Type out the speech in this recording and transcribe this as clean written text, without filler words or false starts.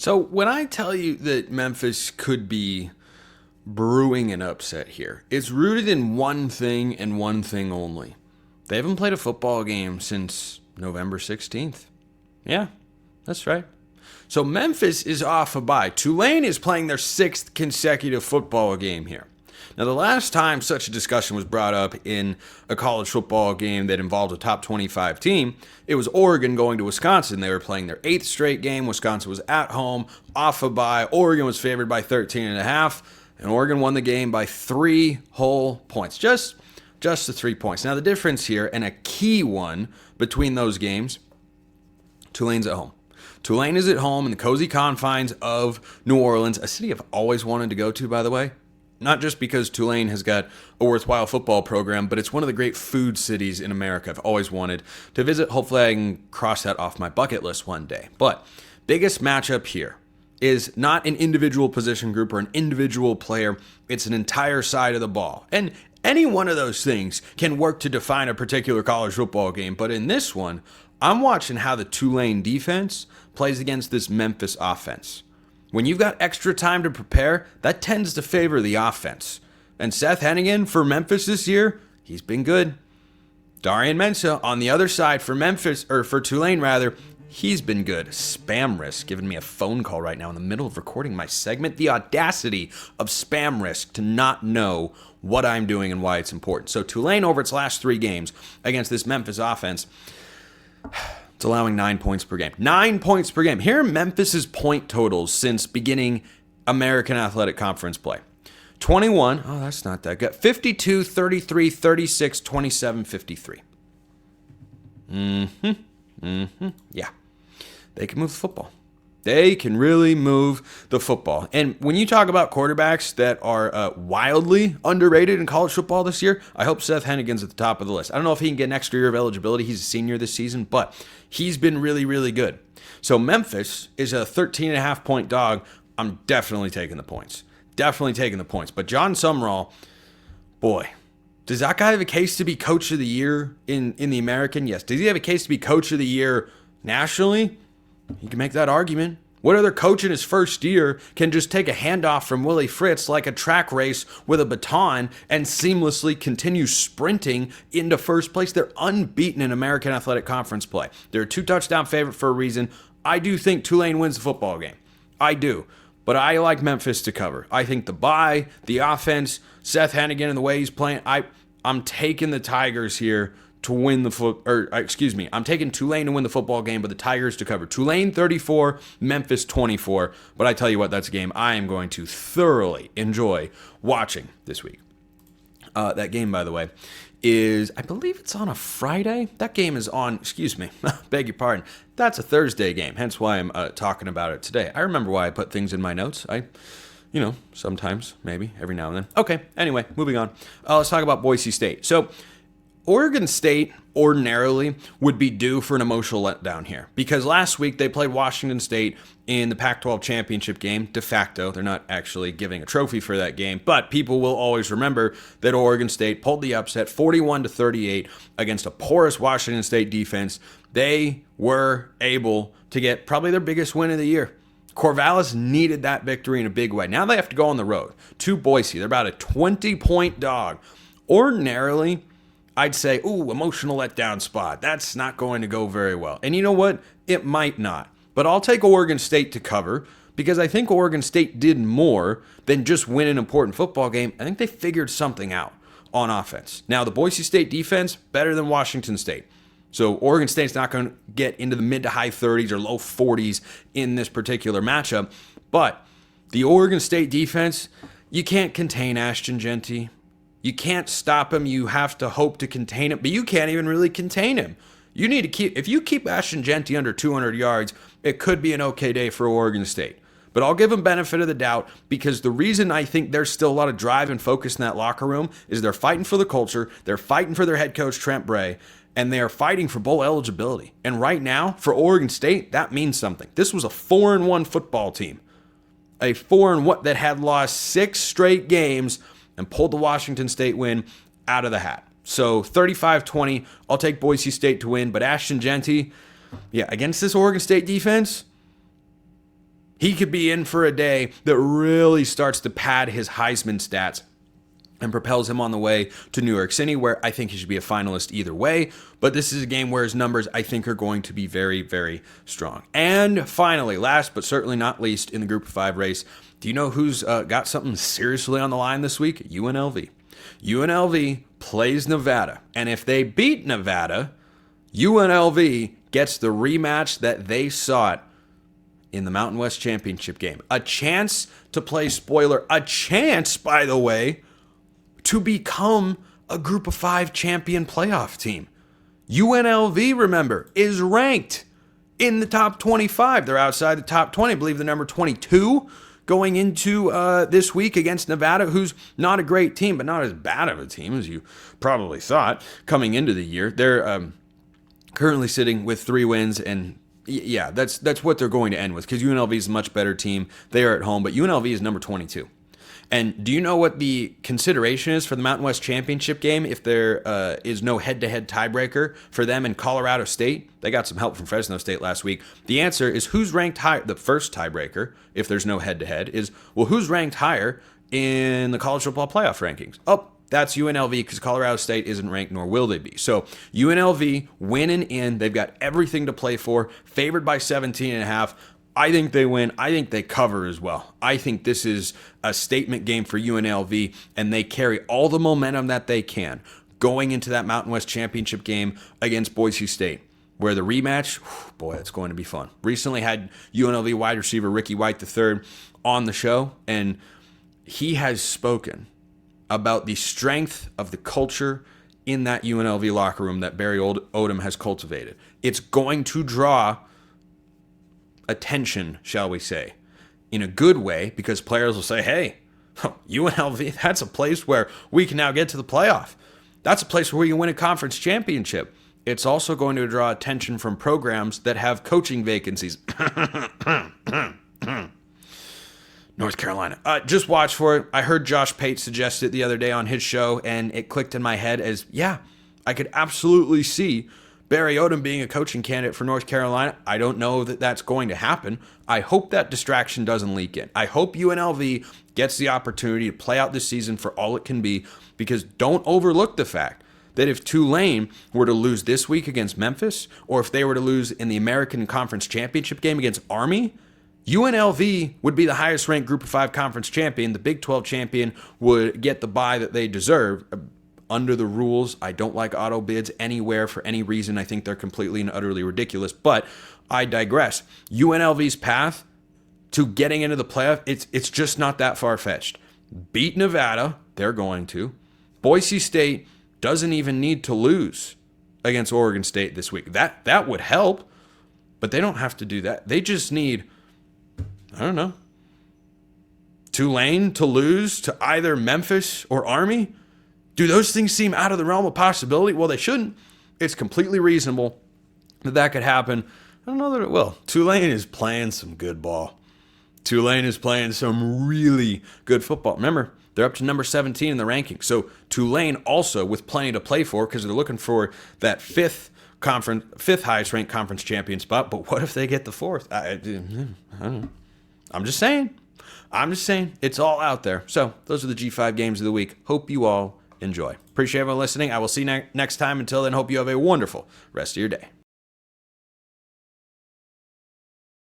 So when I tell you that Memphis could be brewing an upset here, it's rooted in one thing and one thing only. They haven't played a football game since November 16th. Yeah, that's right. So Memphis is off a bye. Tulane is playing their sixth consecutive football game here. Now, the last time such a discussion was brought up in a college football game that involved a top 25 team, it was Oregon going to Wisconsin. They were playing their eighth straight game. Wisconsin was at home, off a bye. Oregon was favored by 13.5, and Oregon won the game by 3 whole points. Just the 3 points. Now, the difference here, and a key one between those games, Tulane's at home. Tulane is at home in the cozy confines of New Orleans, a city I've always wanted to go to, by the way. Not just because Tulane has got a worthwhile football program, but it's one of the great food cities in America I've always wanted to visit. Hopefully I can cross that off my bucket list one day. But biggest matchup here is not an individual position group or an individual player. It's an entire side of the ball. And any one of those things can work to define a particular college football game. But in this one, I'm watching how the Tulane defense plays against this Memphis offense. When you've got extra time to prepare, that tends to favor the offense. And Seth Hennigan for Memphis this year, he's been good. Darian Mensah on the other side for Tulane rather, he's been good. Spam Risk giving me a phone call right now in the middle of recording my segment. The audacity of Spam Risk to not know what I'm doing and why it's important. So Tulane over its last 3 games against this Memphis offense, it's allowing 9 points per game. 9 points per game. Here are Memphis's point totals since beginning American Athletic Conference play. 21. Oh, that's not that good. 52, 33, 36, 27, 53. Yeah. They can move the football. They can really move the football. And when you talk about quarterbacks that are wildly underrated in college football this year, I hope Seth Hennigan's at the top of the list. I don't know if he can get an extra year of eligibility. He's a senior this season, but he's been really, really good. So Memphis is a 13.5 point dog. I'm definitely taking the points. Definitely taking the points. But John Sumrall, boy, does that guy have a case to be coach of the year in the American? Yes. Does he have a case to be coach of the year nationally? You can make that argument. What other coach in his first year can just take a handoff from Willie Fritz like a track race with a baton and seamlessly continue sprinting into first place? They're unbeaten in American Athletic Conference play. They're a 2-touchdown favorite for a reason. I do think Tulane wins the football game. I do. But I like Memphis to cover. I think the bye, the offense, Seth Hennigan and the way he's playing, I'm taking the Tigers here to win I'm taking Tulane to win the football game, but the Tigers to cover. Tulane 34, Memphis 24. But I tell you what, that's a game I am going to thoroughly enjoy watching this week. That game, by the way, I believe it's on a Friday. That game is on, beg your pardon. That's a Thursday game, hence why I'm talking about it today. I remember why I put things in my notes. Sometimes, maybe, every now and then. Okay, anyway, moving on. Let's talk about Boise State. So, Oregon State ordinarily would be due for an emotional letdown here because last week they played Washington State in the Pac-12 championship game. De facto, they're not actually giving a trophy for that game, but people will always remember that Oregon State pulled the upset 41-38 against a porous Washington State defense. They were able to get probably their biggest win of the year. Corvallis needed that victory in a big way. Now they have to go on the road to Boise. They're about a 20-point dog. Ordinarily, I'd say, emotional letdown spot. That's not going to go very well. And you know what? It might not. But I'll take Oregon State to cover because I think Oregon State did more than just win an important football game. I think they figured something out on offense. Now, the Boise State defense, better than Washington State. So Oregon State's not going to get into the mid to high 30s or low 40s in this particular matchup. But the Oregon State defense, you can't contain Ashton Jeanty. You can't stop him. You have to hope to contain him, but you can't even really contain him. You need to if you keep Ashton Jeanty under 200 yards, it could be an okay day for Oregon State. But I'll give them benefit of the doubt because the reason I think there's still a lot of drive and focus in that locker room is they're fighting for the culture, they're fighting for their head coach, Trent Bray, and they are fighting for bowl eligibility. And right now, for Oregon State, that means something. This was a 4-1 football team. A 4-1 that had lost 6 straight games and pulled the Washington State win out of the hat. So 35-20, I'll take Boise State to win. But Ashton Jeanty, against this Oregon State defense, He could be in for a day that really starts to pad his Heisman stats and propels him on the way to New York City, where I think he should be a finalist either way. But this is a game where his numbers, I think, are going to be very, very strong. And finally, last but certainly not least, in the Group of 5 race, do you know who's got something seriously on the line this week? UNLV. UNLV plays Nevada. And if they beat Nevada, UNLV gets the rematch that they sought in the Mountain West Championship game. A chance to play spoiler. A chance, by the way, to become a Group of 5 champion playoff team. UNLV, remember, is ranked in the top 25. They're outside the top 20. I believe the number 22 going into this week against Nevada, who's not a great team, but not as bad of a team as you probably thought coming into the year. They're currently sitting with 3 wins, and yeah, that's what they're going to end with, because UNLV is a much better team. They are at home, but UNLV is number 22. And do you know what the consideration is for the Mountain West Championship game if there is no head-to-head tiebreaker for them in Colorado State? They got some help from Fresno State last week. The answer is who's ranked higher. The first tiebreaker, if there's no head-to-head, is, well, who's ranked higher in the college football playoff rankings? Oh, that's UNLV, because Colorado State isn't ranked, nor will they be. So UNLV winning in. They've got everything to play for, favored by 17.5. I think they win. I think they cover as well. I think this is a statement game for UNLV, and they carry all the momentum that they can going into that Mountain West Championship game against Boise State, where the rematch, boy, it's going to be fun. Recently had UNLV wide receiver Ricky White III on the show, and he has spoken about the strength of the culture in that UNLV locker room that Barry Odom has cultivated. It's going to draw attention, shall we say, in a good way, because players will say, hey, UNLV, that's a place where we can now get to the playoff. That's a place where we can win a conference championship. It's also going to draw attention from programs that have coaching vacancies. North Carolina. Just watch for it. I heard Josh Pate suggest it the other day on his show, and it clicked in my head as, yeah, I could absolutely see Barry Odom being a coaching candidate for North Carolina. I don't know that that's going to happen. I hope that distraction doesn't leak in. I hope UNLV gets the opportunity to play out this season for all it can be, because don't overlook the fact that if Tulane were to lose this week against Memphis, or if they were to lose in the American Conference Championship game against Army, UNLV would be the highest ranked Group of 5 conference champion. The Big 12 champion would get the bye that they deserve. Under the rules, I don't like auto bids anywhere for any reason. I think they're completely and utterly ridiculous, but I digress. UNLV's path to getting into the playoff, it's just not that far-fetched. Beat Nevada, they're going to. Boise State doesn't even need to lose against Oregon State this week. That would help, but they don't have to do that. They just need, I don't know, Tulane to lose to either Memphis or Army. Do those things seem out of the realm of possibility? Well, they shouldn't. It's completely reasonable that could happen. I don't know that it will. Tulane is playing some good ball. Tulane is playing some really good football. Remember, they're up to number 17 in the rankings. So Tulane also, with plenty to play for, because they're looking for that fifth highest ranked conference champion spot. But what if they get the fourth? I don't know. I'm just saying. It's all out there. So those are the G5 games of the week. Hope you all enjoy. Appreciate everyone listening. I will see you next time. Until then, hope you have a wonderful rest of your day.